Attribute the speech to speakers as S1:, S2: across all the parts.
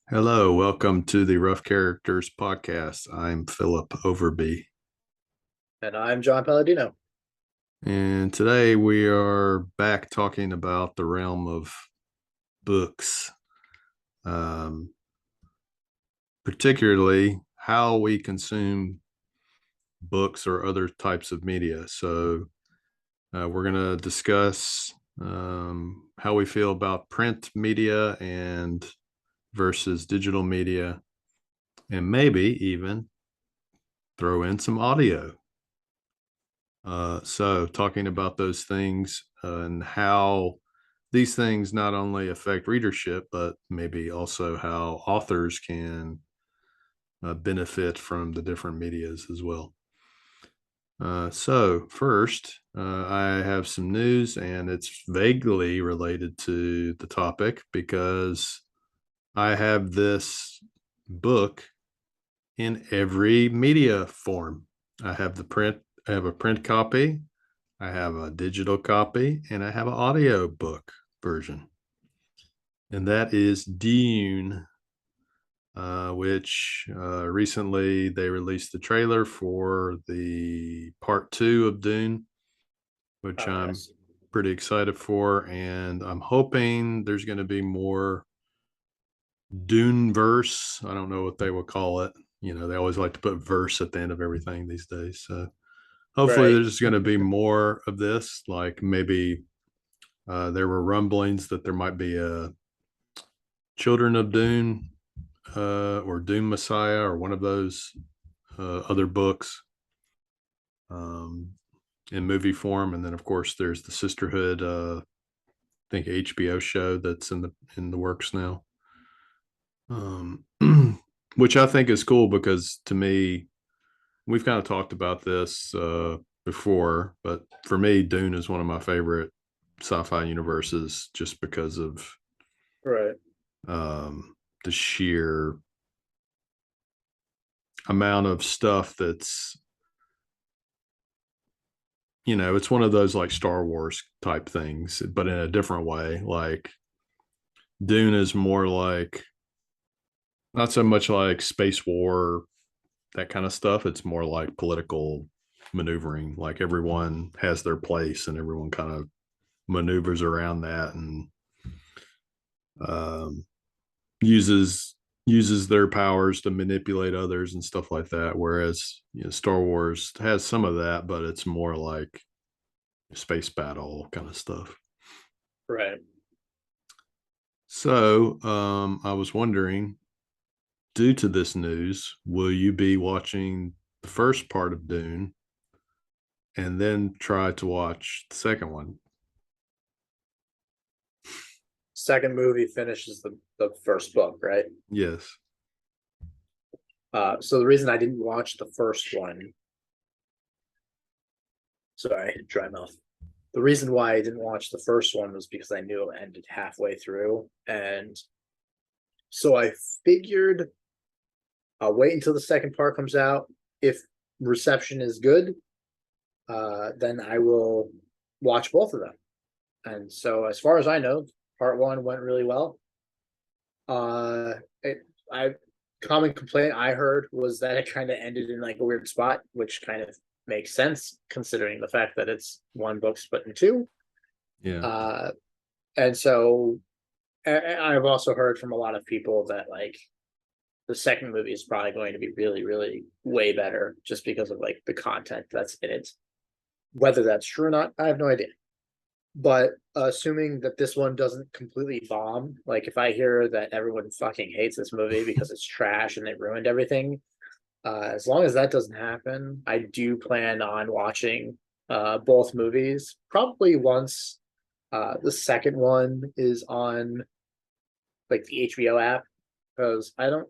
S1: Hello, welcome to the Rough Characters podcast. I'm Philip Overby,
S2: And I'm John Palladino.
S1: and today we are back talking about the realm of books, um, particularly how we consume books or other types of media. We're going to discuss how we feel about print media and versus digital media, and maybe even throw in some audio. Talking about those things and how these things not only affect readership, but maybe also how authors can benefit from the different medias as well. First, I have some news, and it's vaguely related to the topic because I have this book in every media form. I have the print, I have a print copy, I have a digital copy, and I have an audio book version. And that is Dune, which recently they released the trailer for the part two of Dune, which
S2: Oh,
S1: I'm
S2: yes.
S1: pretty excited for. And I'm hoping there's going to be more Dune verse. I don't know what they would call it. You know, they always like to put verse at the end of everything these days. So hopefully
S2: Right.
S1: there's going to be more of this, like maybe there were rumblings that there might be a Children of Dune or Dune Messiah or one of those other books um, in movie form, and then of course there's the Sisterhood. I think HBO show that's in the works now, um, which I think is cool because to me we've kind of talked about this before, but for me, Dune is one of my favorite sci-fi universes just because of
S2: Right.
S1: the sheer amount of stuff that's, it's one of those like Star Wars type things, but in a different way. Like Dune is more like not so much like space war, that kind of stuff. It's more like political maneuvering. Like everyone has their place and everyone kind of maneuvers around that and um, uses uses their powers to manipulate others and stuff like that. Whereas Star Wars has some of that, but it's more like space battle kind of stuff.
S2: Right.
S1: I was wondering, due to this news, will you be watching the first part of Dune and then try to watch the second one?
S2: Second movie finishes the first book, right?
S1: Yes.
S2: So the reason I didn't watch the first one, sorry, dry mouth. The reason why I didn't watch the first one was because I knew it ended halfway through. And so I figured I'll wait until the second part comes out. If reception is good, then I will watch both of them. And so as far as I know, part one went really well. Uh, I common complaint I heard was that it kind of ended in like a weird spot, which kind of makes sense considering the fact that it's one book split in two.
S1: Yeah.
S2: Uh, and so I've also heard from a lot of people that like the second movie is probably going to be really, really way better just because of like the content that's in it. Whether that's true or not, I have no idea. But assuming that this one doesn't completely bomb, like if I hear that everyone fucking hates this movie because it's trash and they ruined everything, as long as that doesn't happen, I do plan on watching both movies probably once the second one is on like the HBO app because I don't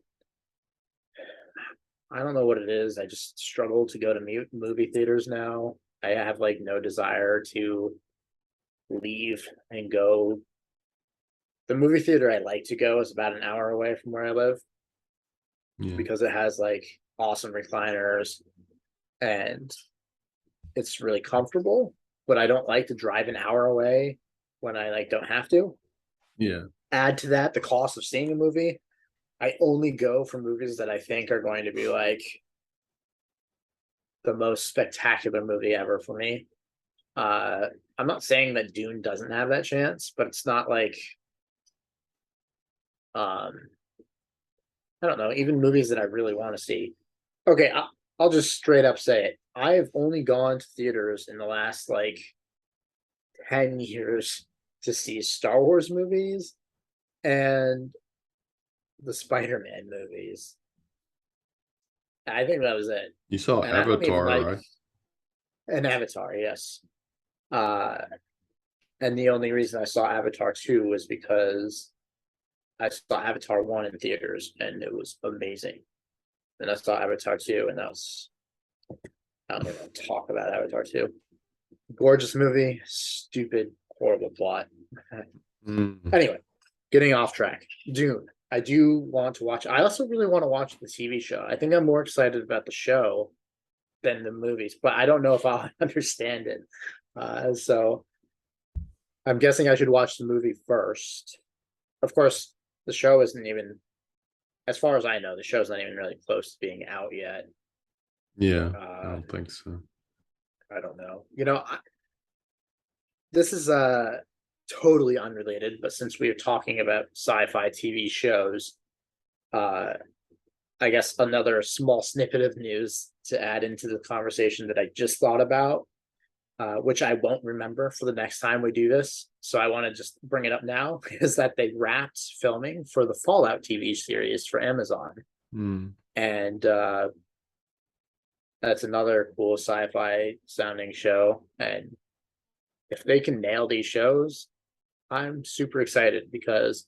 S2: know what it is. I just struggle to go to movie theaters now. I have like no desire to leave and go. The movie theater I like to go is about an hour away from where I live
S1: Yeah.
S2: because it has like awesome recliners and it's really comfortable. But I don't like to drive an hour away when I like don't have to.
S1: Yeah.
S2: Add to that the cost of seeing a movie. I only go for movies that I think are going to be like the most spectacular movie ever for me. I'm not saying that Dune doesn't have that chance, but it's not like um I don't know, even movies that I really want to see. Okay, I'll just straight up say it. I have only gone to theaters in the last like 10 years to see Star Wars movies and the Spider-Man movies. I think that was it.
S1: You saw
S2: And I don't even
S1: Avatar,
S2: like
S1: right?
S2: an Avatar, yes. Uh and the only reason I saw Avatar 2 was because I saw Avatar 1 in theaters and it was amazing. And I saw Avatar 2 and that was I don't even want to talk about Avatar 2. Gorgeous movie, stupid, horrible plot.
S1: Mm.
S2: Anyway, getting off track. Dune. I do want to watch. I also really want to watch the TV show. I think I'm more excited about the show than the movies, but I don't know if I'll understand it. So I'm guessing I should watch the movie first. Of course, the show isn't even, as far as I know, the show's not even really close to being out yet.
S1: Yeah, I
S2: Uh,
S1: don't think so.
S2: I don't know. This is totally unrelated, but since we are talking about sci-fi TV shows, uh I guess another small snippet of news to add into the conversation that I just thought about, which I won't remember for the next time we do this. So I want to just bring it up now, is that they wrapped filming for the Fallout TV series for Amazon.
S1: Mm.
S2: And that's another cool sci-fi sounding show. And if they can nail these shows, I'm super excited because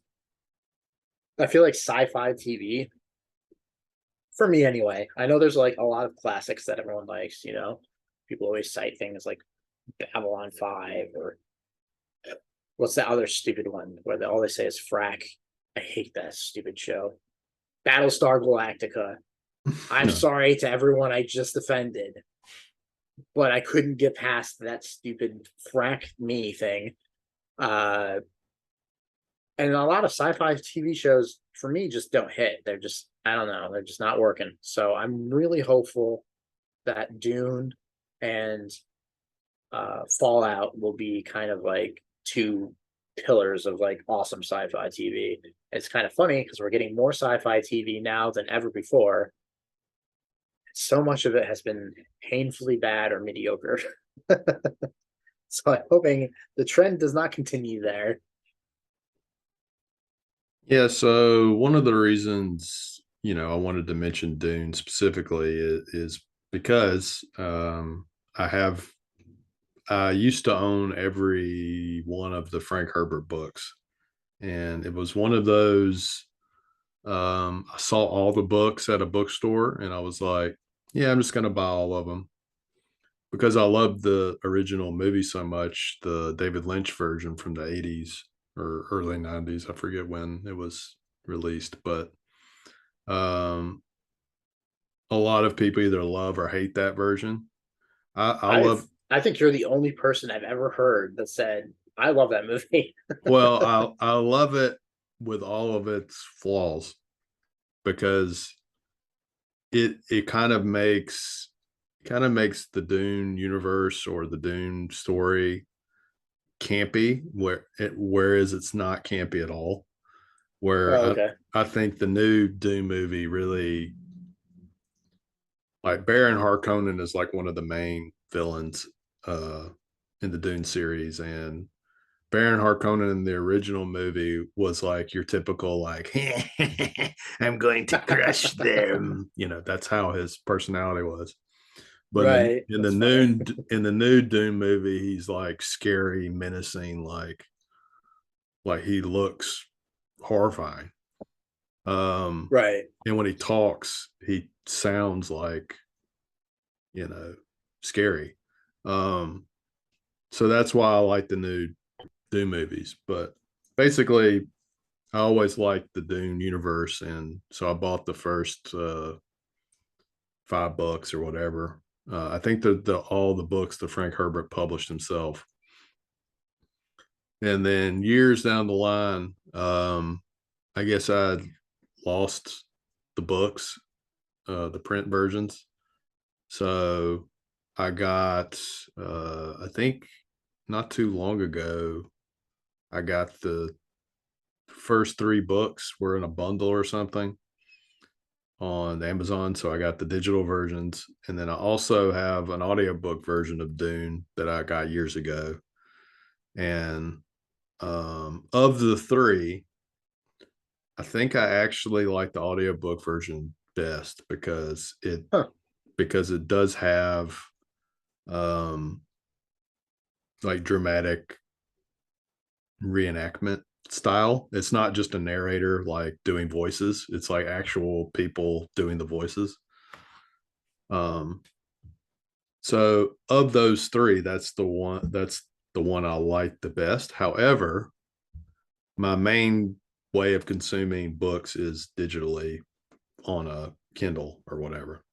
S2: I feel like sci-fi TV, for me anyway, I know there's like a lot of classics that everyone likes, people always cite things like Babylon 5 or what's the other stupid one where all they say is frack. I hate that stupid show. Battlestar Galactica. I'm
S1: No.
S2: sorry to everyone I just offended, but I couldn't get past that stupid frack me thing. Uh, and a lot of sci-fi TV shows for me just don't hit. They're just, I don't know, they're just not working. So I'm really hopeful that Dune and Fallout will be kind of like two pillars of like awesome sci-fi TV. It's kind of funny because we're getting more sci-fi TV now than ever before. So much of it has been painfully bad or mediocre. So I'm hoping the trend does not continue there.
S1: Yeah, so one of the reasons, I wanted to mention Dune specifically is because I used to own every one of the Frank Herbert books. And it was one of those, I saw all the books at a bookstore and I was like, yeah, I'm just going to buy all of them because I loved the original movie so much, the David Lynch version from the 80s or early 90s. I forget when it was released, but um, a lot of people either love or hate that version. I love,
S2: I think you're the only person I've ever heard that said I love that movie.
S1: well, I love it with all of its flaws because it kind of makes the Dune universe or the Dune story campy, whereas it's not campy at all. Where
S2: Oh,
S1: I
S2: okay.
S1: I think the new Dune movie really, like, Baron Harkonnen is like one of the main villains uh in the Dune series, and Baron Harkonnen in the original movie was like your typical like I'm going to crush them. That's how his personality was. But
S2: Right. That's funny.
S1: in the new Dune movie, he's like scary, menacing, like he looks horrifying. Um,
S2: Right.
S1: and when he talks, he sounds like, you know, scary. Um, so that's why I like the new Dune movies. But basically, I always liked the Dune universe, and so I bought the first 5 books or whatever. I think the all the books that Frank Herbert published himself. And then years down the line, I guess I lost the books, the print versions. So I got, I think not too long ago, I got the first 3 books were in a bundle or something on Amazon. So I got the digital versions. And then I also have an audiobook version of Dune that I got years ago. And of the 3, I think I actually like the audiobook version best
S2: Huh.
S1: because it does have um like dramatic reenactment style. It's not just a narrator like doing voices. It's like actual people doing the voices. Um so of those 3, that's the one I like the best. However, my main way of consuming books is digitally on a Kindle or whatever.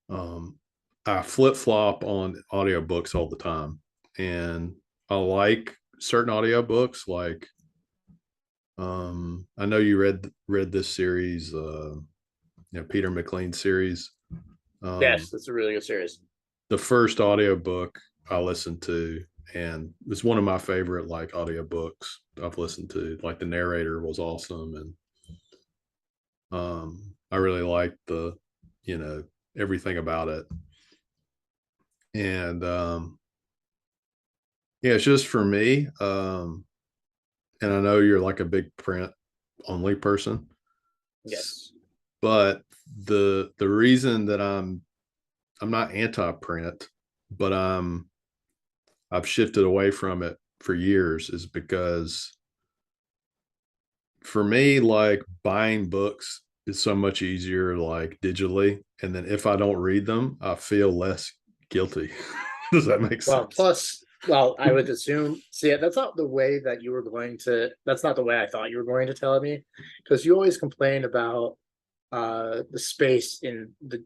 S1: Um, I flip flop on audiobooks all the time, and I like certain audiobooks. Like, I know you read this series, Peter McLean series.
S2: Yes,
S1: Um,
S2: that's a really good series.
S1: the first audiobook I listened to, and it's one of my favorite like audiobooks I've listened to. Like the narrator was awesome, and I really liked the, everything about it. And yeah, it's just for me. And I know you're like a big print only person,
S2: Yes.
S1: but the reason that I'm not anti-print, but I've shifted away from it for years is because for me, like buying books is so much easier like digitally. And then if I don't read them, I feel less guilty. Does that make
S2: Well,
S1: sense?
S2: plus, well, I would assume, see, that's not the way that you were going to, that's not the way I thought you were going to tell me. Because you always complain about the space in the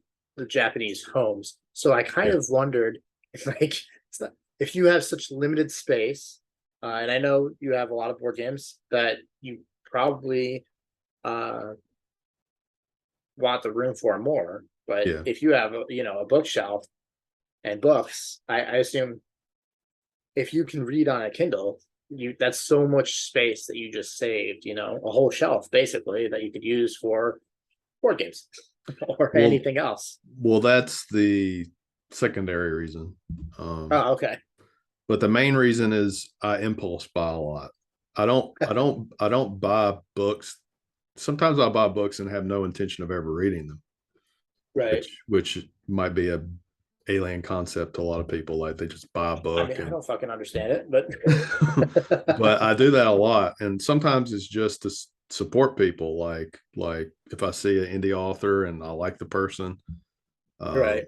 S2: Japanese homes. So I kind
S1: Yeah.
S2: of wondered if like it's not, if you have such limited space, and I know you have a lot of board games that you probably uh want the room for more, but
S1: Yeah.
S2: if you have a bookshelf and books, I assume if you can read on a Kindle, you that's so much space that you just saved, a whole shelf basically that you could use for board games or
S1: Well,
S2: anything else.
S1: that's the secondary reason.
S2: Oh, okay.
S1: But the main reason is I impulse buy a lot. I don't buy books. Sometimes I buy books and have no intention of ever reading them,
S2: Right.
S1: which might be a alien concept to a lot of people. Like they just buy a
S2: I
S1: book
S2: mean, I
S1: and
S2: don't fucking understand it, but
S1: but I do that a lot. And sometimes it's just to support people. Like if I see an indie author and I like the person,
S2: right,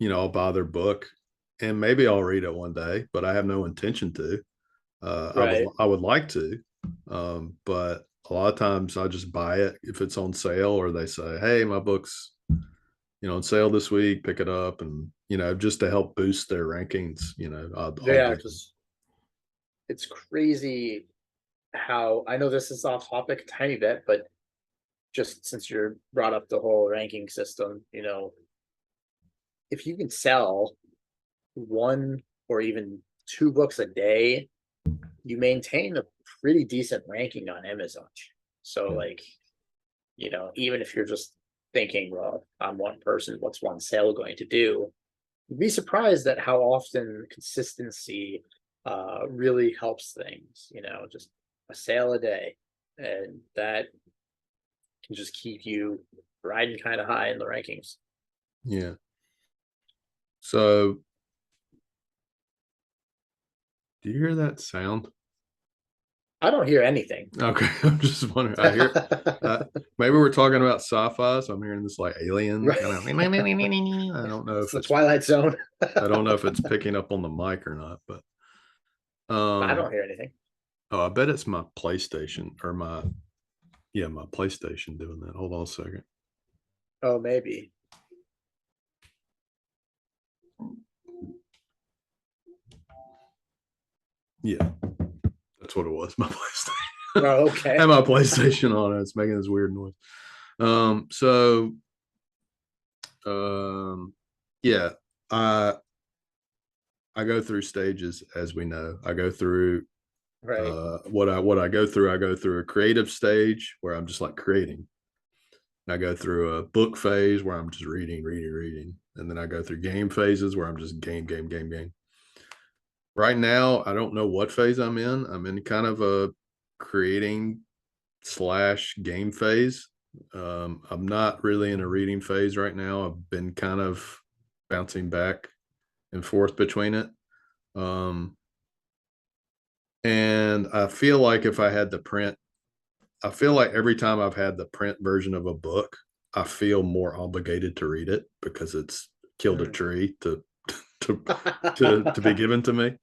S1: um, I'll buy their book and maybe I'll read it one day, but I have no intention to.
S2: right,
S1: I would like to, but a lot of times I just buy it if it's on sale or they say, "Hey, my book's on sale this week. Pick it up," and just to help boost their rankings. I'll
S2: yeah,
S1: do.
S2: because it's crazy how I know this is off topic a tiny bit, but just since you're brought up the whole ranking system, if you can sell one or even two books a day, you maintain a pretty decent ranking on Amazon. So, like, even if you're just thinking, well, I'm one person, what's one sale going to do? You'd be surprised at how often consistency really helps things, just a sale a day. And that can just keep you riding kind of high in the rankings.
S1: Yeah. So, do you hear that sound?
S2: I don't hear anything.
S1: Okay, I'm just wondering. I hear. Maybe we're talking about sci-fi, so I'm hearing this like alien
S2: Right.
S1: kind of. I don't know
S2: It's
S1: if
S2: the
S1: it's.
S2: Twilight Zone.
S1: I don't know if it's picking up on the mic or not, but
S2: I
S1: um.
S2: don't hear anything.
S1: Oh, I bet it's my PlayStation or my PlayStation doing that. Hold on a second.
S2: Oh, maybe.
S1: Yeah, that's what it was. My PlayStation.
S2: Oh,
S1: I
S2: okay.
S1: had my PlayStation on. It's making this weird noise. So yeah, I I go through stages, as we know. I go through
S2: Right.
S1: what I go through. I go through a creative stage where I'm just like creating. I go through a book phase where I'm just reading, and then I go through game phases where I'm just game. Right now, I don't know what phase I'm in. I'm in kind of a creating slash game phase. I'm not really in a reading phase right now. I've been kind of bouncing back and forth between it. Um, and I feel like if I had the print, I feel like every time I've had the print version of a book, I feel more obligated to read it because it's killed a
S2: Mm.
S1: tree to to be given to me.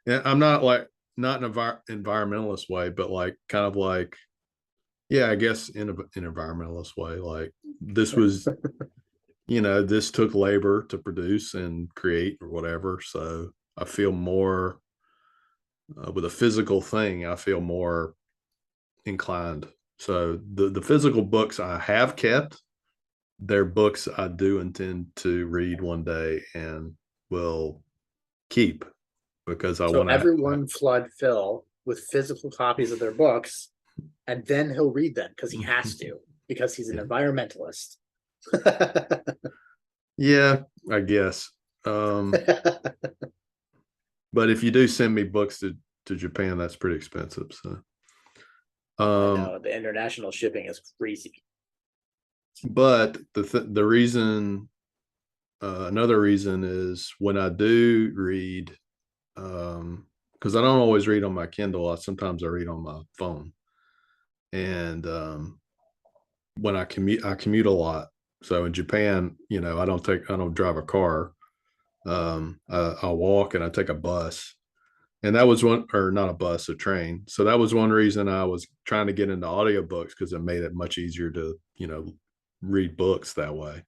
S1: And I'm not like not in an environmentalist way, but like kind of like yeah, I guess in an environmentalist way, like this was this took labor to produce and create or whatever. So I feel more with a physical thing. I feel more inclined. So the physical books I have kept, they're books I do intend to read one day and will keep because I
S2: So
S1: want to.
S2: everyone flood Phil with physical copies of their books, and then he'll read them because he has to, because he's an environmentalist.
S1: Yeah, I guess. Um, but if you do send me books to Japan, that's pretty expensive. So,
S2: I
S1: um,
S2: know the international shipping is crazy.
S1: but the reason, another reason is when I do read, because I don't always read on my Kindle. Sometimes I read on my phone, and when I commute a lot. So in Japan, I don't drive a car. I'll walk and I take a bus. And that was one, or not a bus, a train. So that was one reason I was trying to get into audiobooks because it made it much easier to, read books that way.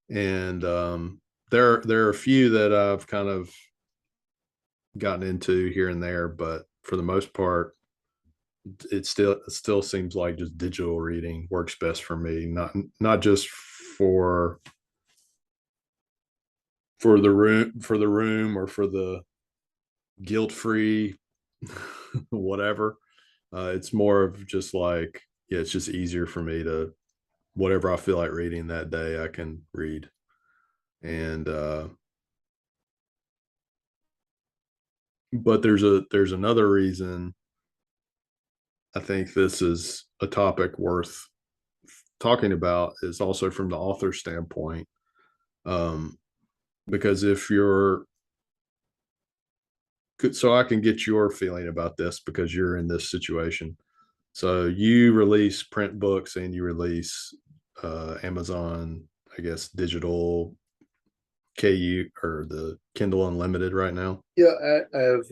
S1: And there are a few that I've kind of gotten into here and there, but for the most part, it still seems like just digital reading works best for me. Not just for for the room or for the guilt free whatever. It's more of just like, yeah, it's just easier for me to whatever I feel like reading that day, I can read. And but there's another reason I think this is a topic worth talking about is also from the author standpoint. Um, because if you're so I can get your feeling about this because you're in this situation. So you release print books and you release Amazon, I guess, digital KU or the Kindle Unlimited right now.
S2: Yeah, I have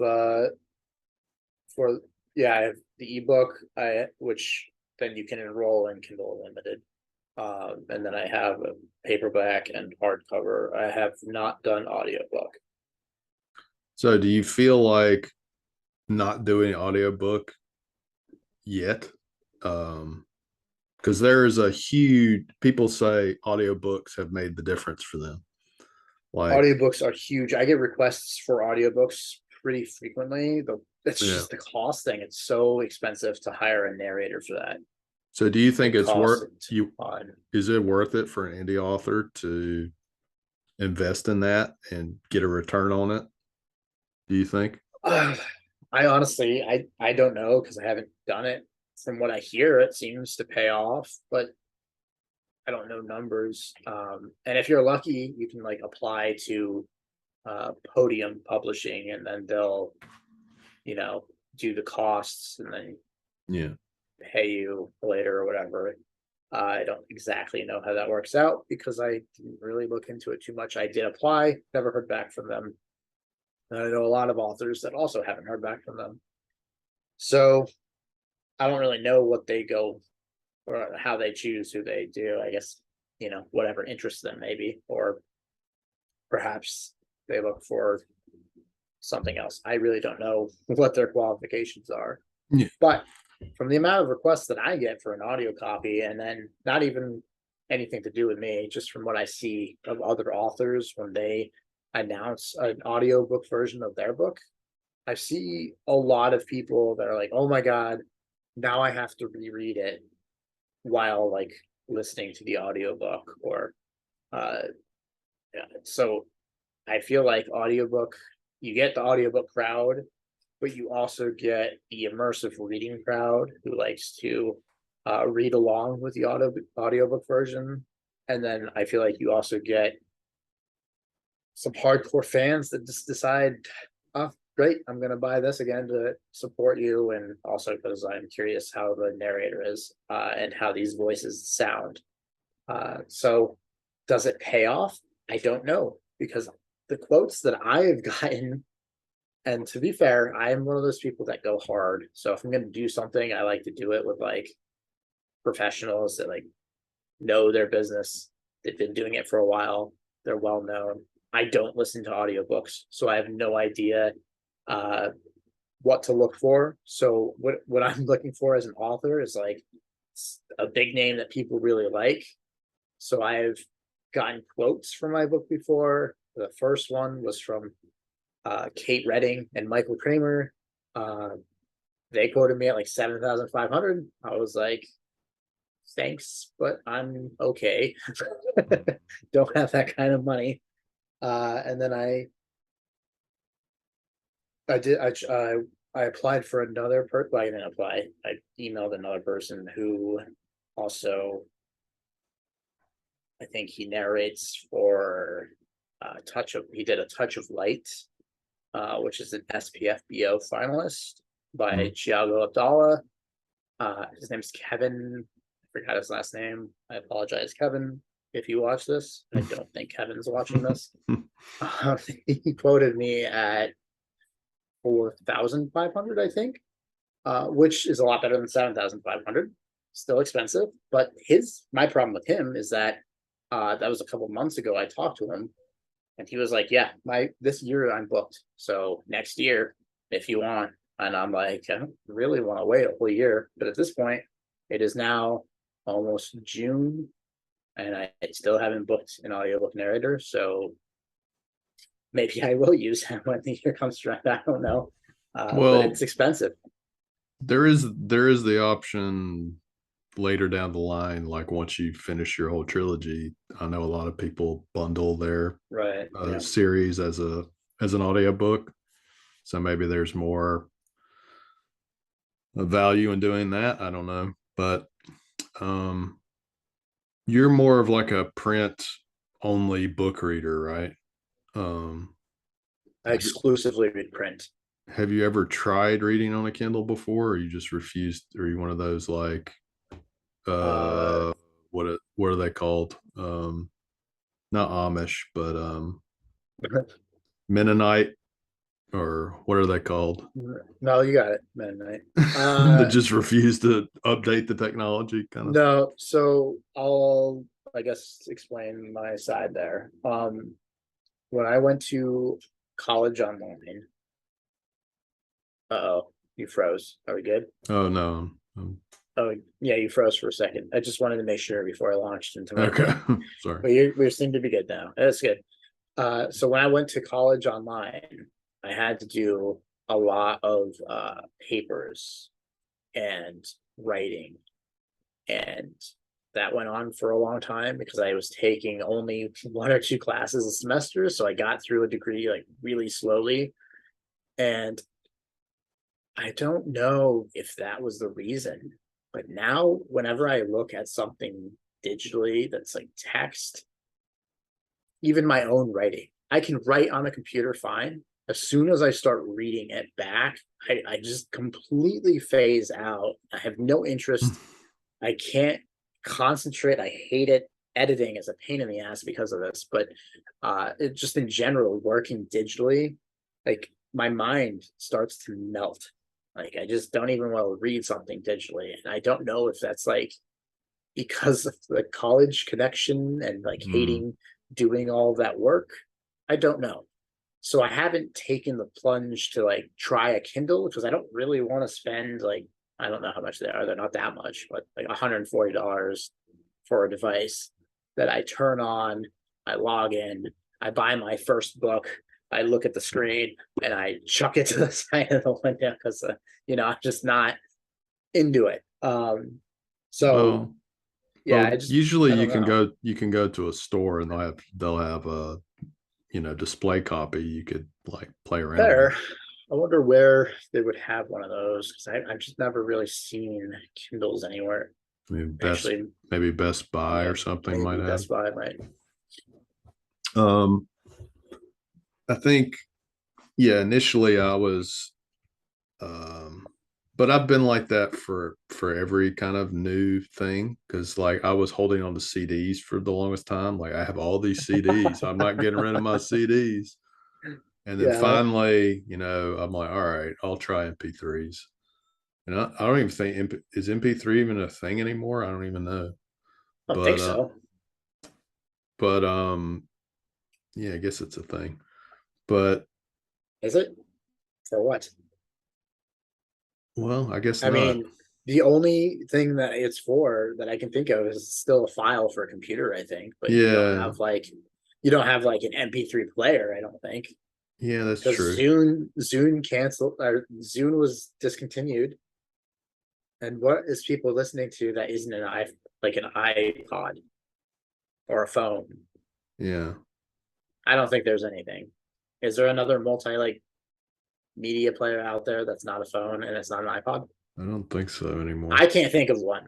S2: for yeah, I have the ebook, which then you can enroll in Kindle Unlimited. And then I have a paperback and hardcover. I have not done audiobook.
S1: So do you feel like not doing audiobook yet? Because there is a huge people say audiobooks have made the difference for them. Like,
S2: Audiobooks are huge. I get requests for audiobooks pretty frequently. It's
S1: yeah.
S2: just the cost thing. It's so expensive to hire a narrator for that.
S1: So do you think
S2: It
S1: it's
S2: costs
S1: worth
S2: a
S1: you?
S2: ton.
S1: Is it worth it for an indie author to invest in that and get a return on it? Do you think?
S2: I honestly, I don't know because I haven't done it. From what I hear, it seems to pay off, but I don't know numbers. And if you're lucky, you can like apply to Podium Publishing, and then they'll, you know, do the costs and then
S1: Yeah.
S2: pay you later or whatever. I don't exactly know how that works out because I didn't really look into it too much. I did apply, never heard back from them. And I know a lot of authors that also haven't heard back from them. So I don't really know what they go or how they choose who they do. I guess, whatever interests them maybe, or perhaps they look for something else. I really don't know what their qualifications are.
S1: Yeah.
S2: But from the amount of requests that I get for an audio copy, and then not even anything to do with me, just from what I see of other authors when they announce an audiobook version of their book, I see a lot of people that are like, oh my God, now I have to reread it while like listening to the audiobook or yeah. So I feel like audiobook, you get the audiobook crowd, but you also get the immersive reading crowd who likes to read along with the audiobook version. And then I feel like you also get some hardcore fans that just decide, oh, great, I'm going to buy this again to support you. And also because I'm curious how the narrator is and how these voices sound. So does it pay off? I don't know, because the quotes that I have gotten, and to be fair, I am one of those people that go hard. So if I'm going to do something, I like to do it with like professionals that like know their business. They've been doing it for a while. They're well known. I don't listen to audiobooks, so I have no idea what to look for. So what I'm looking for as an author is like a big name that people really like. So I've gotten quotes from my book before. The first one was from Kate Redding and Michael Kramer. They quoted me at like 7,500. I was like, thanks, but I'm okay. Don't have that kind of money. And then I applied for another person. Well, I didn't apply. I emailed another person who also, I think he narrates for he did A Touch of Light, which is an SPFBO finalist by Thiago Abdallah. His name's Kevin. I forgot his last name. I apologize, Kevin, if you watch this. I don't think Kevin's watching this. He quoted me at 4,500, I think, which is a lot better than 7,500. Still expensive, but my problem with him is that that was a couple months ago. I talked to him, and he was like, "Yeah, this year I'm booked. So next year, if you want." And I'm like, I don't really want to wait a whole year. But at this point, it is now almost June, and I still haven't booked an audiobook narrator. So maybe I will use him when the year comes around. I don't know. But it's expensive.
S1: There is the option later down the line, like once you finish your whole trilogy. I know a lot of people bundle their series as an audiobook. So maybe there's more value in doing that. I don't know. But you're more of like a print only book reader, right?
S2: I exclusively read print.
S1: Have you ever tried reading on a Kindle before, or you just refused? Or are you one of those like what are they called? Not Amish, but Mennonite, or what are they called?
S2: No, you got it, Mennonite.
S1: That just refuse to update the technology, kind of.
S2: No, so I'll, I guess, explain my side there. When I went to college online. Uh-oh, you froze. Are we good?
S1: Oh no.
S2: Oh yeah, you froze for a second. I just wanted to make sure before I launched into my
S1: Okay. Sorry.
S2: But we seem to be good now. That's good. So when I went to college online, I had to do a lot of papers and writing, and that went on for a long time because I was taking only 1 or 2 classes a semester. So I got through a degree like really slowly. And I don't know if that was the reason, but now whenever I look at something digitally that's like text, even my own writing, I can write on a computer fine. As soon as I start reading it back, I just completely phase out. I have no interest. I can't concentrate. I hate it. Editing is a pain in the ass because of this, but it just in general, working digitally, like my mind starts to melt. Like I just don't even want to read something digitally. And I don't know if that's like because of the college connection and like hating doing all that work. I don't know. So I haven't taken the plunge to like try a Kindle because I don't really want to spend like I don't know how much they are. They're not that much, but like $140 for a device that I turn on, I log in, I buy my first book, I look at the screen, and I chuck it to the side of the window because I'm just not into it. So
S1: Well,
S2: yeah,
S1: usually
S2: I don't know.
S1: you can go to a store and they'll have a display copy you could like play around with.
S2: There. I wonder where they would have one of those because I've just never really seen Kindles anywhere.
S1: I mean,
S2: Actually,
S1: maybe Best Buy
S2: yeah,
S1: or something might
S2: maybe
S1: have.
S2: Best Buy might.
S1: Um, I think, yeah, initially I was, um, but I've been like that for every kind of new thing because like I was holding on to CDs for the longest time. Like I have all these CDs, I'm not getting rid of my CDs. And then
S2: Yeah,
S1: finally, I'm like, all right, I'll try MP3s. And I don't even think is MP3 even a thing anymore. I don't even know.
S2: I don't think
S1: But
S2: so.
S1: but yeah, I guess it's a thing. But
S2: Is it? For what?
S1: well, I guess
S2: I
S1: not.
S2: mean, the only thing that it's for that I can think of is still a file for a computer, I think, but
S1: Yeah,
S2: you don't have like an MP3 player, I don't think.
S1: yeah, that's
S2: Because
S1: true.
S2: Zune canceled or Zune was discontinued. And what is people listening to that isn't like an iPod or a phone?
S1: Yeah,
S2: I don't think there's anything. Is there another multi like media player out there that's not a phone and it's not an iPod?
S1: I don't think so
S2: I
S1: anymore.
S2: can't think of one.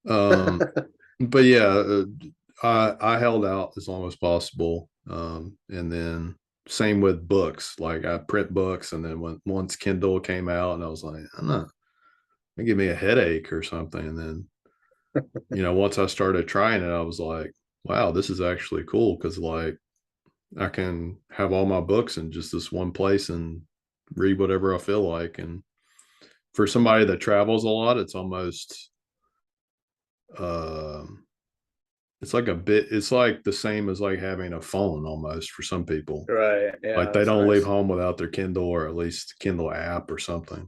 S1: Um, but yeah, I held out as long as possible. And then same with books. Like I print books, and then once Kindle came out, and I was like, I'm not, it give me a headache or something. And then once I started trying it, I was like, wow, this is actually cool because like I can have all my books in just this one place and read whatever I feel like. And for somebody that travels a lot, it's almost um it's like the same as like having a phone almost for some people.
S2: Right.
S1: Like
S2: Yeah,
S1: they
S2: that's
S1: don't leave
S2: nice.
S1: home without their Kindle or at least Kindle app or something.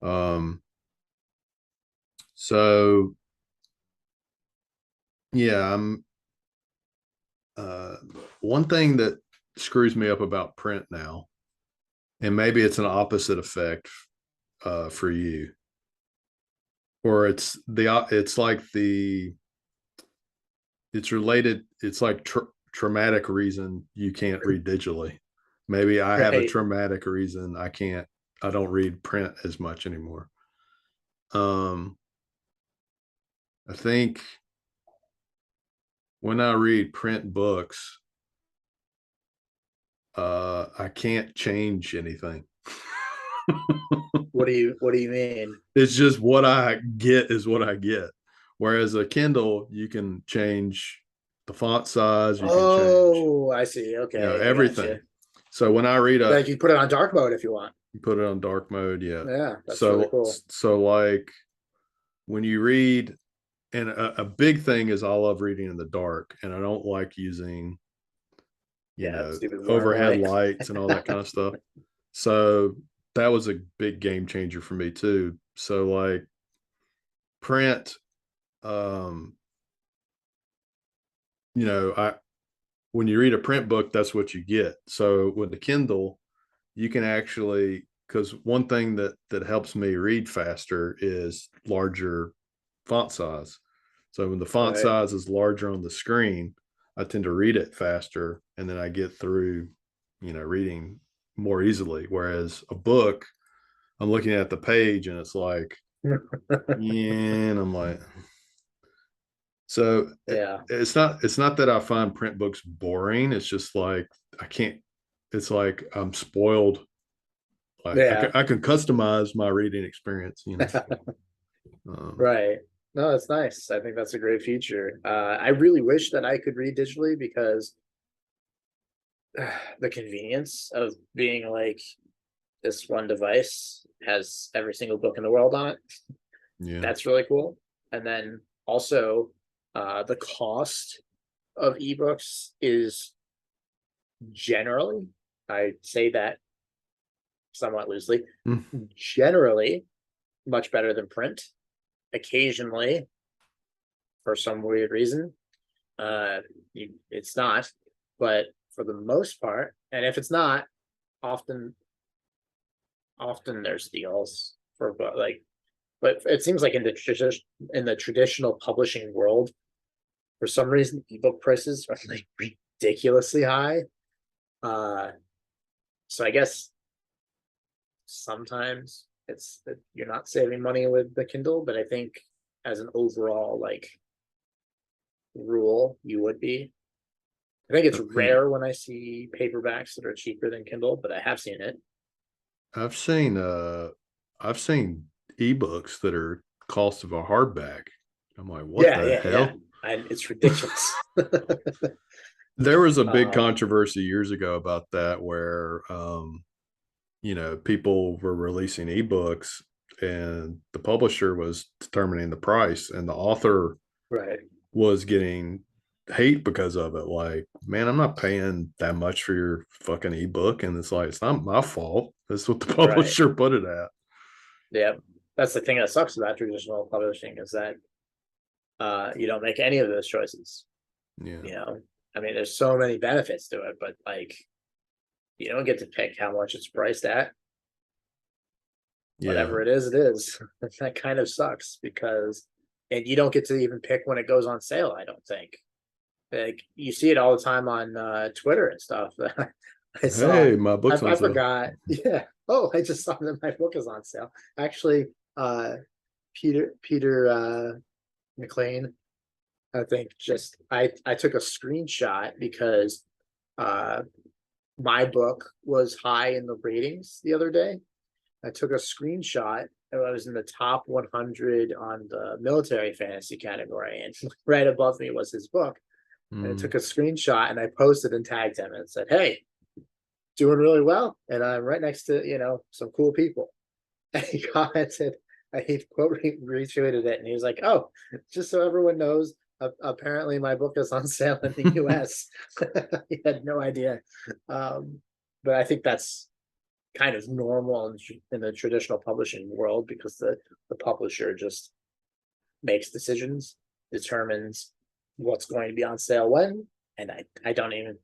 S1: Um so yeah, I'm uh one thing that screws me up about print now, and maybe it's an opposite effect for you, or it's like it's related, it's like traumatic reason you can't read digitally. Maybe I have a
S2: Right.
S1: traumatic reason I don't read print as much anymore. um I think when I read print books, I can't change anything.
S2: What do you mean?
S1: It's just what I get is what I get. Whereas a Kindle, you can change the font size, you can change,
S2: Oh, I see. Okay, I got you.
S1: everything. So when I read
S2: Like you put it on dark mode if you want.
S1: you put it on dark mode, yeah.
S2: Yeah, that's really
S1: So
S2: cool.
S1: like when you read, and a big thing is I love reading in the dark, and I don't like using,
S2: Yeah, stupid warning
S1: overhead
S2: light.
S1: lights and all that kind of stuff. So that was a big game changer for me too. So like print, um, I when you read a print book, that's what you get. So with the Kindle, you can actually, because one thing that helps me read faster is larger font size. So when the font
S2: Right.
S1: size is larger on the screen, I tend to read it faster, and then I get through, reading more easily. Whereas a book, I'm looking at the page and it's like, yeah, and I'm like, so
S2: Yeah.
S1: it's not that I find print books boring. It's just like I can't. It's like I'm spoiled. Like
S2: Yeah.
S1: I can customize my reading experience.
S2: Right. No, that's nice. I think that's a great feature. I really wish that I could read digitally because the convenience of being like this one device has every single book in the world on it.
S1: Yeah.
S2: That's really cool. And then also the cost of ebooks is generally, I say that somewhat loosely,
S1: Mm.
S2: generally much better than print. Occasionally, for some weird reason, it's not. But for the most part, and if it's not, often there's deals for like, but it seems like in the traditional publishing world, for some reason, ebook prices are like ridiculously high. So I guess sometimes it's that you're not saving money with the Kindle, but I think as an overall like rule, you would be. I think it's rare when I see paperbacks that are cheaper than Kindle, but I have seen it.
S1: I've seen ebooks that are cost of a hardback. I'm like, what the hell?
S2: And it's ridiculous.
S1: There was a big controversy years ago about that where people were releasing ebooks and the publisher was determining the price and the author
S2: right
S1: was getting hate because of it. Like, man, I'm not paying that much for your fucking ebook. And it's like, it's not my fault. That's what the publisher put it at.
S2: Yeah. That's the thing that sucks about traditional publishing is that you don't make any of those choices.
S1: Yeah.
S2: I mean, there's so many benefits to it, but like you don't get to pick how much it's priced at. Whatever it is, it is. That kind of sucks because, and you don't get to even pick when it goes on sale. I don't think. Like you see it all the time on Twitter and stuff.
S1: Hey, my book's on sale.
S2: I forgot. Yeah. Oh, I just saw that my book is on sale. Actually, Peter McLean, I think I took a screenshot because my book was high in the ratings the other day. I took a screenshot. I was in the top 100 on the military fantasy category, and right above me was his book. And I took a screenshot and I posted and tagged him and said, "Hey, doing really well, and I'm right next to some cool people." And he commented, he quote retweeted it, and he was like, "Oh, just so everyone knows, apparently my book is on sale in the U.S." He had no idea, but I think that's kind of normal in the traditional publishing world because the publisher just makes decisions, determines what's going to be on sale when, and I don't even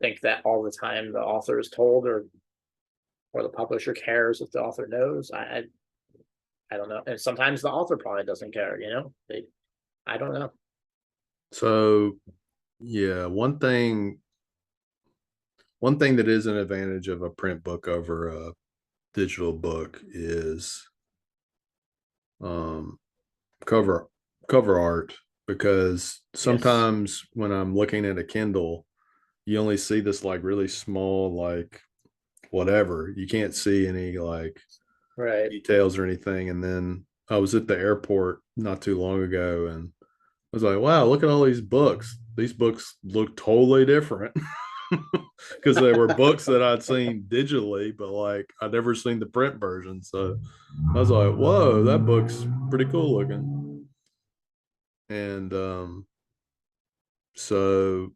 S2: think that all the time the author is told or the publisher cares if the author knows. I don't know, and sometimes the author probably doesn't care. I don't know.
S1: So yeah, one thing that is an advantage of a print book over a digital book is cover art, because sometimes when I'm looking at a Kindle, you only see this like really small, like whatever. You can't see any like details or anything. And then I was at the airport not too long ago and I was like, wow, look at all these books. These books look totally different because they were books that I'd seen digitally, but like I'd never seen the print version. So I was like, whoa, that book's pretty cool looking. And so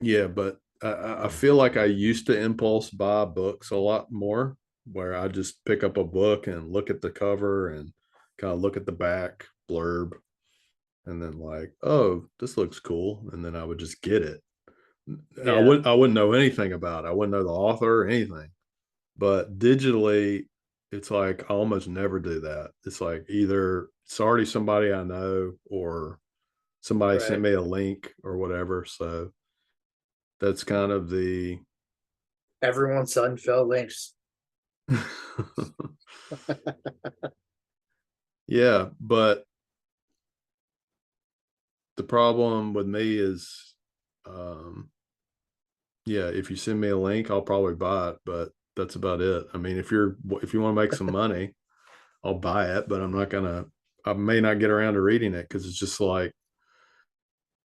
S1: yeah, but I feel like I used to impulse buy books a lot more, where I just pick up a book and look at the cover and kind of look at the back blurb and then like, oh, this looks cool. And then I would just get it. Yeah. I wouldn't know anything about it. I wouldn't know the author or anything. But digitally, it's like I almost never do that. It's like either it's already somebody I know or somebody sent me a link or whatever. So that's kind of the
S2: everyone's son Phil links.
S1: Yeah, but the problem with me is if you send me a link, I'll probably buy it, but that's about it. I mean, if you want to make some money, I'll buy it, but I may not get around to reading it because it's just like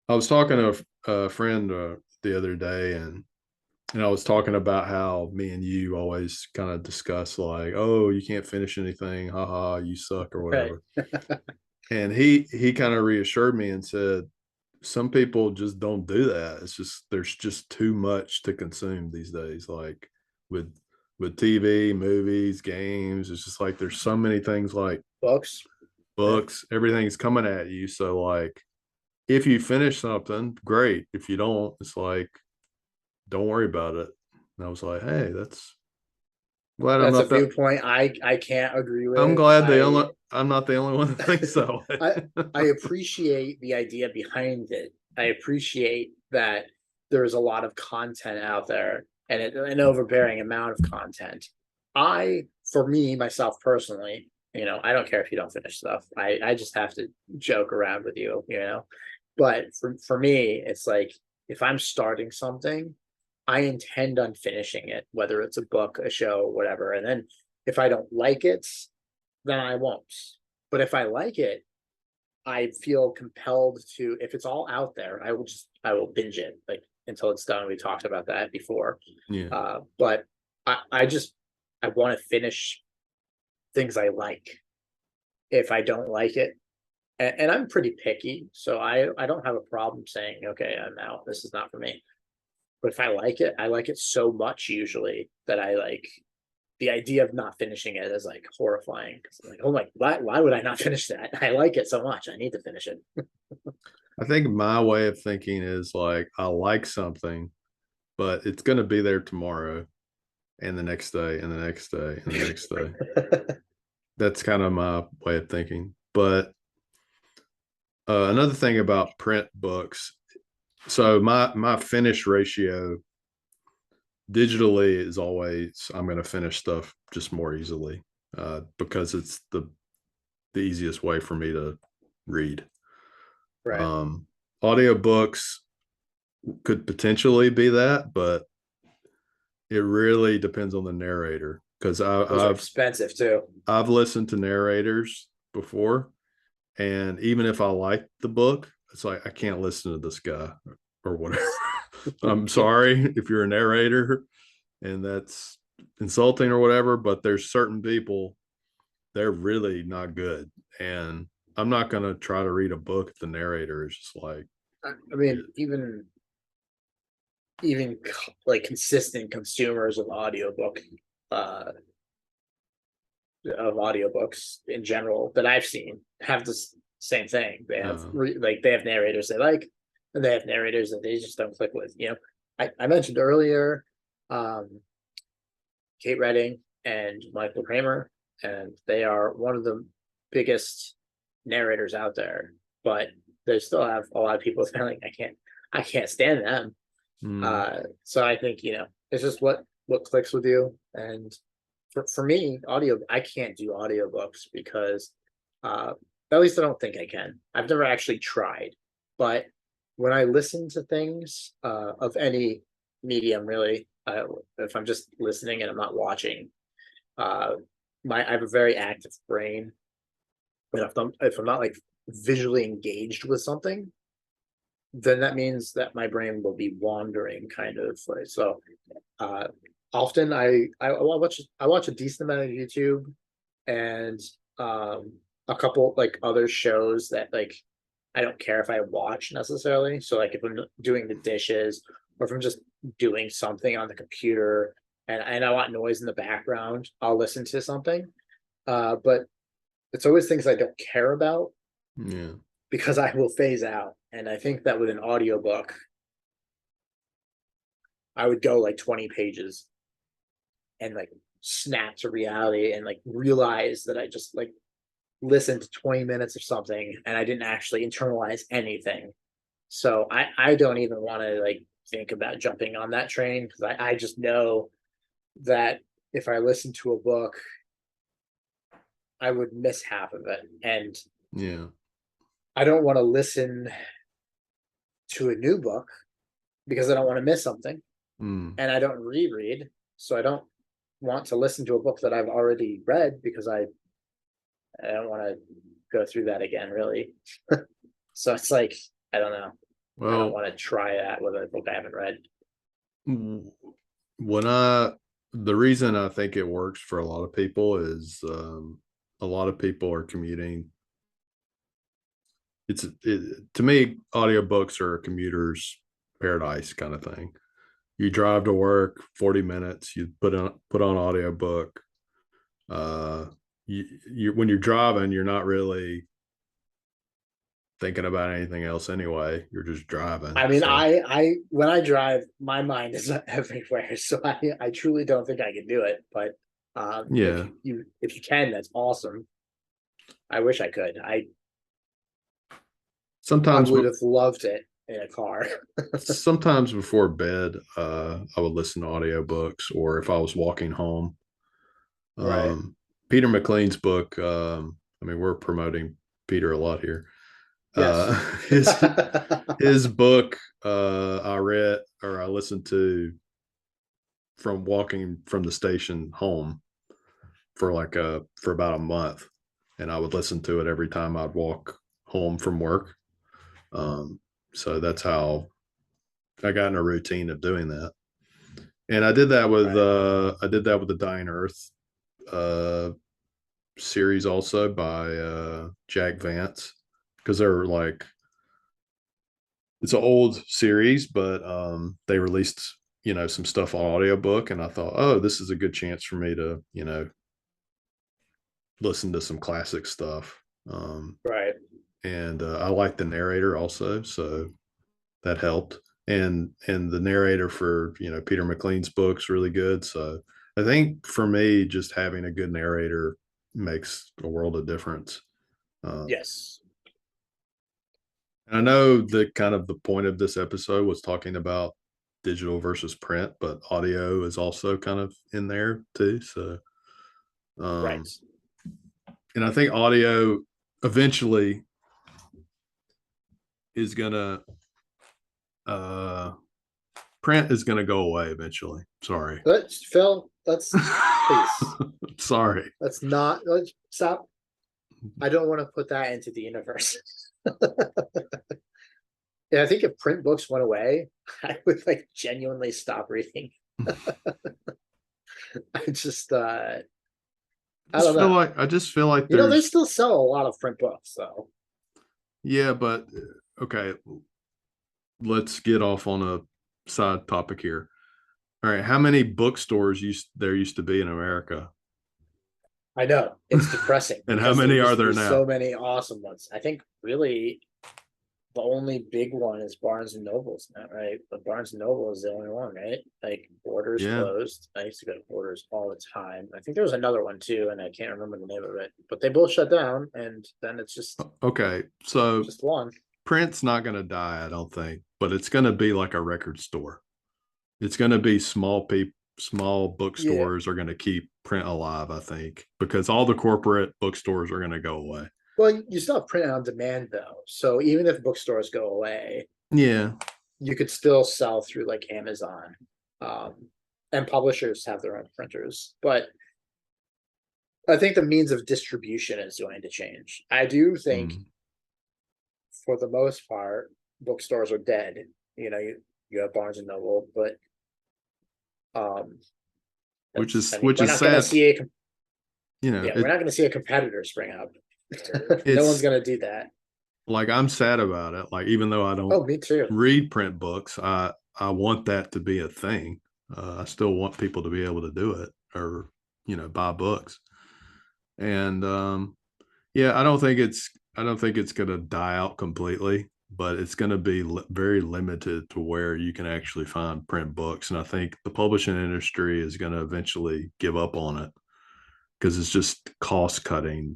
S1: I was talking to a friend the other day and I was talking about how me and you always kind of discuss like, oh, you can't finish anything, haha, you suck or whatever. And he kind of reassured me and said, some people just don't do that. It's just there's just too much to consume these days, like with with TV, movies, games. It's just like there's so many things like
S2: Books. Yeah.
S1: books, everything's coming at you. So like if you finish something, great. If you don't, it's like don't worry about it. And I was like, hey, that's glad I'm
S2: That's a
S1: not that.
S2: viewpoint I can't agree
S1: I'm
S2: with.
S1: glad I'm not the only one that thinks so.
S2: I appreciate the idea behind it. I appreciate that there's a lot of content out there and an overbearing amount of content. For me, myself personally, I don't care if you don't finish stuff. I just have to joke around with you. But for me, it's like if I'm starting something, I intend on finishing it, whether it's a book, a show, whatever. And then if I don't like it, then I won't. But if I like it, I feel compelled to, if it's all out there, I will binge it like until it's done. We talked about that before.
S1: Yeah.
S2: But I want to finish things I like. If I don't like it, and I'm pretty picky, so I don't have a problem saying, okay, I'm out. This is not for me. But if I like it so much usually that I like the idea of not finishing it is like horrifying. 'Cause I'm like, oh my, why would I not finish that? I like it so much. I need to finish it.
S1: I think my way of thinking is like I like something, but it's going to be there tomorrow and the next day and the next day and the next day. That's kind of my way of thinking. But another thing about print books, so my finish ratio digitally is always I'm going to finish stuff just more easily because it's the easiest way for me to read.
S2: Right.
S1: Audiobooks could potentially be that, but it really depends on the narrator because
S2: Those are expensive too.
S1: I've listened to narrators before, and even if I like the book, it's like I can't listen to this guy or whatever. I'm sorry if you're a narrator and that's insulting or whatever, but there's certain people they're really not good, and I'm not going to try to read a book if the narrator is just like.
S2: I mean, even like consistent consumers uh of audiobooks in general that I've seen have this same thing. They have like they have narrators they like, and they have narrators that they just don't click with. I mentioned earlier, Kate Redding and Michael Kramer, and they are one of the biggest narrators out there. But they still have a lot of people that are like, I can't stand them. So I think it's just what clicks with you. And for me, I can't do audiobooks because at least I don't think I can. I've never actually tried, but when I listen to things of any medium, really, if I'm just listening and I'm not watching, uh, I have a very active brain. And if I'm not like visually engaged with something, then that means that my brain will be wandering kind of like so. Uh, Often I watch a decent amount of YouTube and a couple like other shows that like I don't care if I watch necessarily. So like if I'm doing the dishes or if I'm just doing something on the computer and I want noise in the background, I'll listen to something. But it's always things I don't care about
S1: Yeah.
S2: because I will phase out. And I think that with an audiobook, I would go like 20 pages and like snap to reality and like realize that I just like listened to 20 minutes of something and I didn't actually internalize anything. So I don't even want to like think about jumping on that train because I just know that if I listen to a book, I would miss half of it. And
S1: Yeah.
S2: I don't want to listen to a new book because I don't want to miss something.
S1: Mm.
S2: And I don't reread. So I don't want to listen to a book that I've already read because I don't want to go through that again, really. So it's like, I don't know. I don't
S1: Well,
S2: want to try that with a book I haven't read.
S1: when the reason I think it works for a lot of people is a lot of people are commuting. To me, audiobooks are a commuter's paradise kind of thing. you drive to work 40 minutes, you put on audiobook. You when you're driving, you're not really thinking about anything else anyway. You're just driving.
S2: I mean,
S1: So
S2: I when I drive, my mind is everywhere, so I truly don't think I can do it. But
S1: yeah.
S2: if you can, that's awesome. I wish I could. I
S1: Sometimes
S2: would have loved it in a car.
S1: sometimes before bed, I would listen to audiobooks, or if I was walking home.
S2: Right.
S1: Peter McLean's book, I mean, we're promoting Peter a lot here.
S2: Yes.
S1: His his book, I read or I listened to from walking from the station home for about a month, and I would listen to it every time I'd walk home from work. Um, so that's how I got in a routine of doing that. And
S2: Right.
S1: I did that with the Dying Earth uh series also by Jack Vance, because they're like, it's an old series, but they released, some stuff on audiobook, and I thought, oh, this is a good chance for me to, listen to some classic stuff.
S2: Right.
S1: And I like the narrator also, so that helped. And the narrator for, Peter McLean's book's really good. So I think for me, just having a good narrator makes a world of difference. Um,
S2: Yes.
S1: and I know that kind of the point of this episode was talking about digital versus print, but audio is also kind of in there too. So,
S2: Right.
S1: um, and I think audio eventually is gonna uh print is gonna go away eventually. Sorry.
S2: Let's Phil. Please.
S1: Sorry.
S2: Let's stop. I don't want to put that into the universe. Yeah, I think if print books went away, I would like genuinely stop reading. I just I don't know.
S1: I just feel like
S2: They
S1: there's
S2: still sell a lot of print books, though.
S1: yeah, but okay, let's get off on a side topic here. All right, how many bookstores there used to be in America?
S2: I know it's depressing
S1: And how
S2: because there
S1: many are
S2: used to
S1: there
S2: be so
S1: now?
S2: many awesome ones. I think really the only big one is Barnes and Noble's now, right? But Barnes and Noble is the only one, right? Like Borders
S1: Yeah.
S2: closed. I used to go to Borders all the time. I think there was another one too, and I can't remember the name of it. But they both shut down, and then it's
S1: Okay. So
S2: just one.
S1: print's not going to die, I don't think, but it's going to be like a record store. It's going to be small
S2: Yeah.
S1: bookstores are going to keep print alive, I think, because all the corporate bookstores are going to go away.
S2: Well, you still have print on demand though. So even if bookstores go away,
S1: Yeah.
S2: you could still sell through like Amazon. Um, and publishers have their own printers. But I think the means of distribution is going to change. I do think
S1: Mm.
S2: for the most part, bookstores are dead. You have Barnes and Noble, but um
S1: Which
S2: that's
S1: is
S2: I mean, we're not gonna
S1: sad.
S2: see we're
S1: It
S2: not gonna see a competitor spring up. No one's
S1: it's
S2: gonna do that.
S1: like, I'm sad about it. Like, even though I don't
S2: Oh, me too.
S1: read print books, I want that to be a thing. I still want people to be able to do it, or buy books. And yeah, I don't think it's going to die out completely, but it's going to be very limited to where you can actually find print books. And I think the publishing industry is going to eventually give up on it, because it's just cost cutting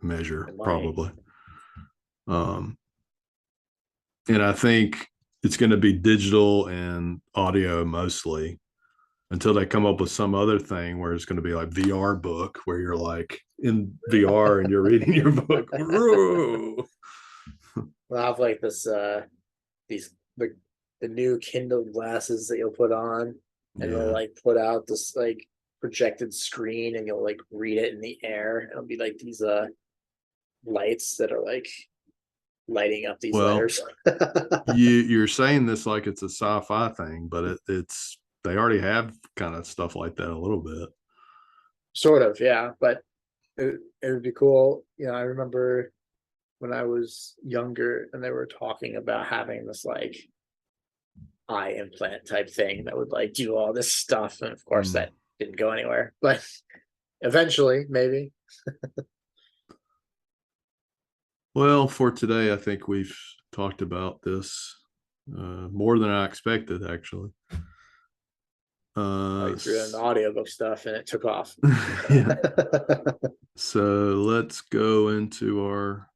S1: measure
S2: And money.
S1: probably. Um, and I think it's going to be digital and audio mostly, until they come up with some other thing where it's going to be like VR book, where you're like in VR and you're reading your book.
S2: We'll have like this these the new Kindle glasses that you'll put on, and it'll
S1: Yeah.
S2: like put out this like projected screen, and you'll like read it in the air. It'll be like these lights that are like lighting up these
S1: Well,
S2: letters.
S1: you're saying this like it's a sci-fi thing, but it's they already have kind of stuff like that a little bit.
S2: Sort of, yeah, but it would be cool. I remember when I was younger and they were talking about having this like eye implant type thing that would like do all this stuff. And of course, that didn't go anywhere. But eventually, maybe.
S1: Well, for today, I think we've talked about this more than I expected, actually.
S2: I threw in the audiobook stuff and it took off.
S1: Yeah. So let's go into our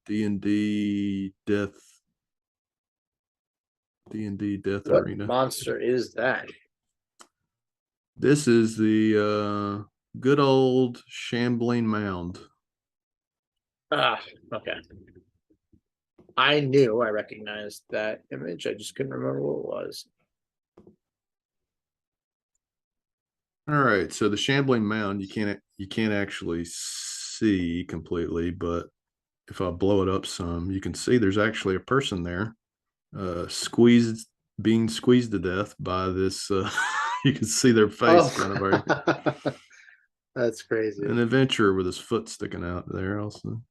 S1: D&D Death
S2: What
S1: Arena.
S2: monster is that?
S1: This is the good old Shambling Mound.
S2: Ah, okay. I knew I recognized that image. I just couldn't remember what it was.
S1: All right, so the Shambling Mound you can't actually see completely, but if I blow it up some, you can see there's actually a person there, being squeezed to death by this. You can see their face kind of very.
S2: That's crazy.
S1: An adventurer with his foot sticking out there also.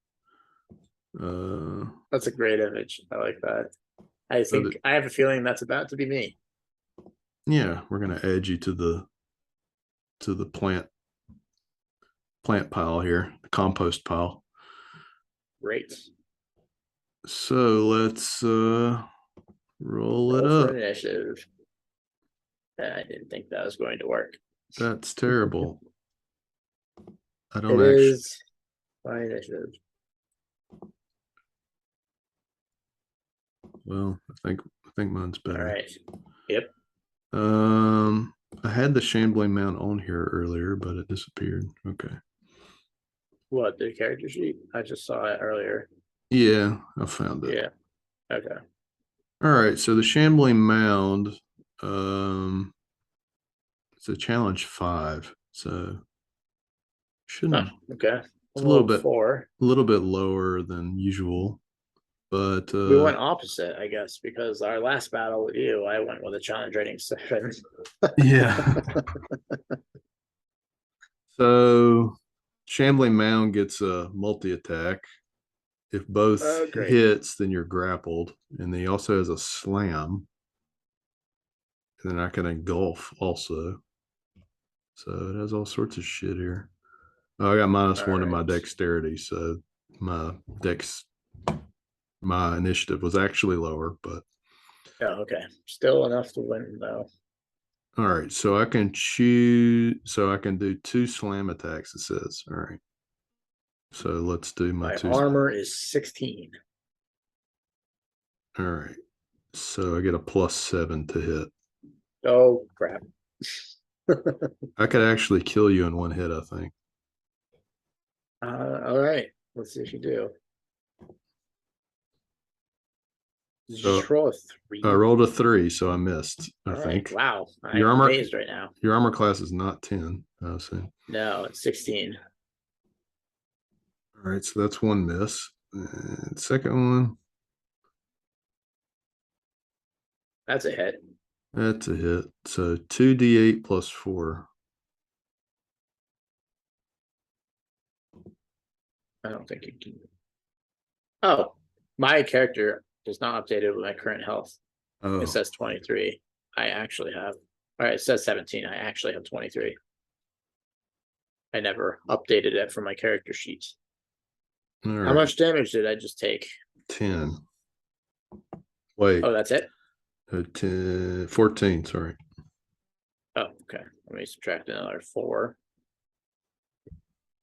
S2: That's a great image. I like that. I think I have a feeling that's about to be me.
S1: Yeah, we're gonna add you to the plant pile here, the compost pile.
S2: Great.
S1: So let's roll it up.
S2: Initiative. I didn't think that was going to work.
S1: That's terrible. I don't
S2: It
S1: actually.
S2: is my initiative.
S1: Well, I think mine's better.
S2: All right. Yep.
S1: I had the Shambling Mount on here earlier, but it disappeared. Okay.
S2: What, the character sheet? I just saw it earlier.
S1: Yeah, I found it.
S2: Yeah. Okay.
S1: All right. So the Shambling Mound, it's a challenge 5. So shouldn't.
S2: Okay.
S1: It's a little bit
S2: 4.
S1: A little bit lower than usual, but
S2: we went opposite, I guess, because our last battle with you, I went with a challenge rating 7.
S1: Yeah. So Shambling Mound gets a multi-attack. If both hits, then you're grappled. And then he also has a slam. And then I can engulf also. So it has all sorts of shit here. Oh, I got -1 to my dexterity, so my initiative was actually lower, but
S2: okay. Still enough to win though.
S1: All right, so I can choose. So I can do 2 slam attacks. It says, all right. So let's do my 2.
S2: Armor is 16.
S1: All right, so I get a +7 to hit.
S2: Oh crap!
S1: I could actually kill you in 1 hit, I think.
S2: All right, let's see if you do.
S1: So
S2: just roll a 3.
S1: I rolled a 3, so I missed. I think.
S2: Wow, I'm amazed right now.
S1: Your armor class is not 10. I see.
S2: No, it's 16.
S1: All right, so that's 1 miss. And second one.
S2: That's a hit.
S1: That's a hit. So 2d8 plus 4.
S2: I don't think you can. Oh, my character is not updated with my current health. Oh. It says 23. I actually have. All right, it says 17. I actually have 23. I never updated it from my character sheets. Right. How much damage did I just take?
S1: 10. Wait.
S2: Oh, that's it?
S1: 14, sorry.
S2: Oh, okay. Let me subtract another 4.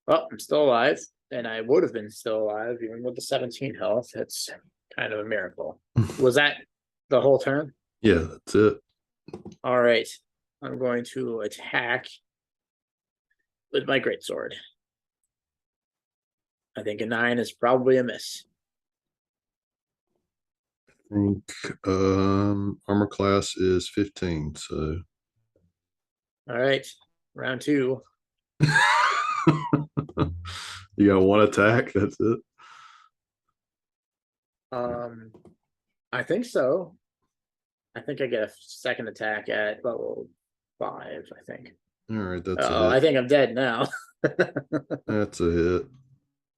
S2: Well, I'm still alive, and I would have been still alive even with the 17 health. It's kind of a miracle. Was that the whole turn?
S1: Yeah, that's it.
S2: All right. I'm going to attack with my greatsword. I think a 9 is probably a miss.
S1: I think armor class is 15, so.
S2: All right. Round 2.
S1: You got 1 attack, that's it.
S2: I think so. I think I get a second attack at level 5, I think.
S1: All right, that's a hit.
S2: I think I'm dead now.
S1: That's a hit.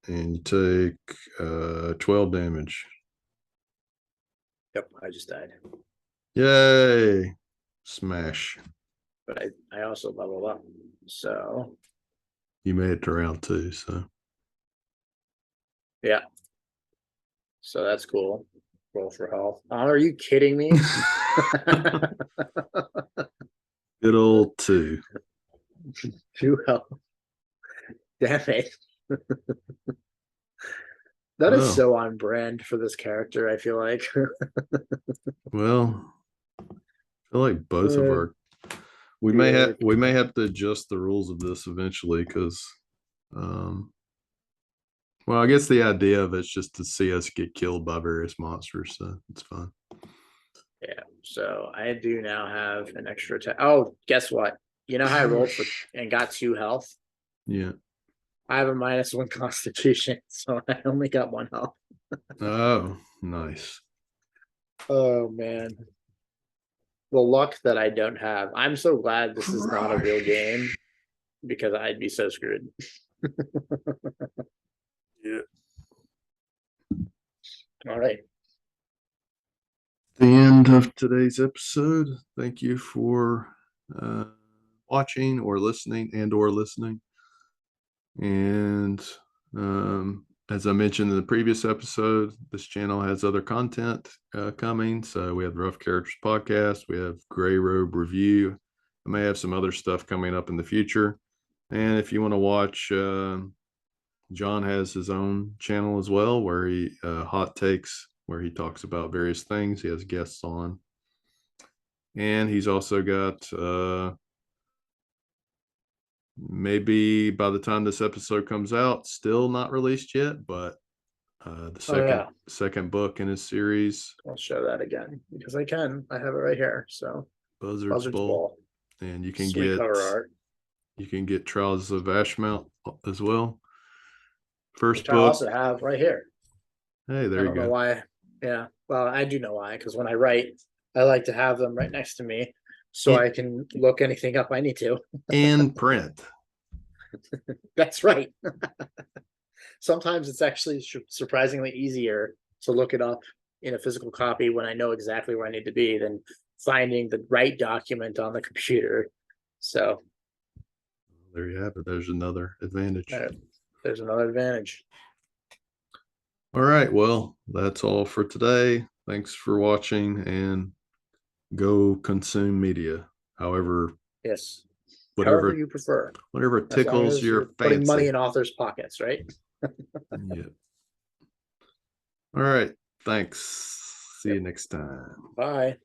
S1: And you take 12 damage.
S2: Yep, I just died.
S1: Yay. Smash.
S2: But I also level up. So
S1: You made it to round 2, so.
S2: yeah. So that's cool. Roll for health. Oh, are you kidding me?
S1: Good old 2.
S2: 2 health. Damn it. That is
S1: Well,
S2: so on brand for this character, I feel like.
S1: well, I feel like both of
S2: Uh,
S1: our we
S2: yeah.
S1: may have to adjust the rules of this eventually because well, I guess the idea of it's just to see us get killed by various monsters, so it's fun.
S2: Yeah. So I do now have an extra attack. Oh, guess what? You know how I rolled for and got 2 health?
S1: Yeah.
S2: I have a -1 constitution, so I only got 1 health.
S1: Oh, nice.
S2: Oh man. The luck that I don't have. I'm so glad this is not a real game because I'd be so screwed.
S1: Yeah.
S2: All right.
S1: The end of today's episode. Thank you for watching or listening and/or listening. And as I mentioned in the previous episode, this channel has other content coming. So we have the Rough Characters podcast, we have Gray Robe Review. I may have some other stuff coming up in the future. And if you want to watch, John has his own channel as well where he hot takes, where he talks about various things. He has guests on. And he's also got maybe by the time this episode comes out, still not released yet, but the second book in his series,
S2: I'll show that again because I can. I have it right here. So
S1: Buzzard's
S2: Buzzard's
S1: Bowl,
S2: Ball.
S1: and you can
S2: Sweet cover art.
S1: Trials of Ashmount as well. First
S2: Which I
S1: book.
S2: also have right here.
S1: Hey,
S2: I
S1: there you
S2: don't know
S1: go.
S2: why. Yeah. Well, I do know why, because when I write, I like to have them right next to me so I can look anything up I need to.
S1: In print.
S2: That's right. Sometimes it's actually surprisingly easier to look it up in a physical copy when I know exactly where I need to be than finding the right document on the computer. So
S1: There you have it. There's another advantage.
S2: there's another advantage.
S1: All right. Well, that's all for today. Thanks for watching, and go consume media. However,
S2: Yes.
S1: whatever
S2: However you prefer.
S1: whatever
S2: As long
S1: tickles
S2: as
S1: your
S2: you're putting money
S1: fancy.
S2: in authors' pockets, right?
S1: Yeah. All right. Thanks. See you next time.
S2: Bye.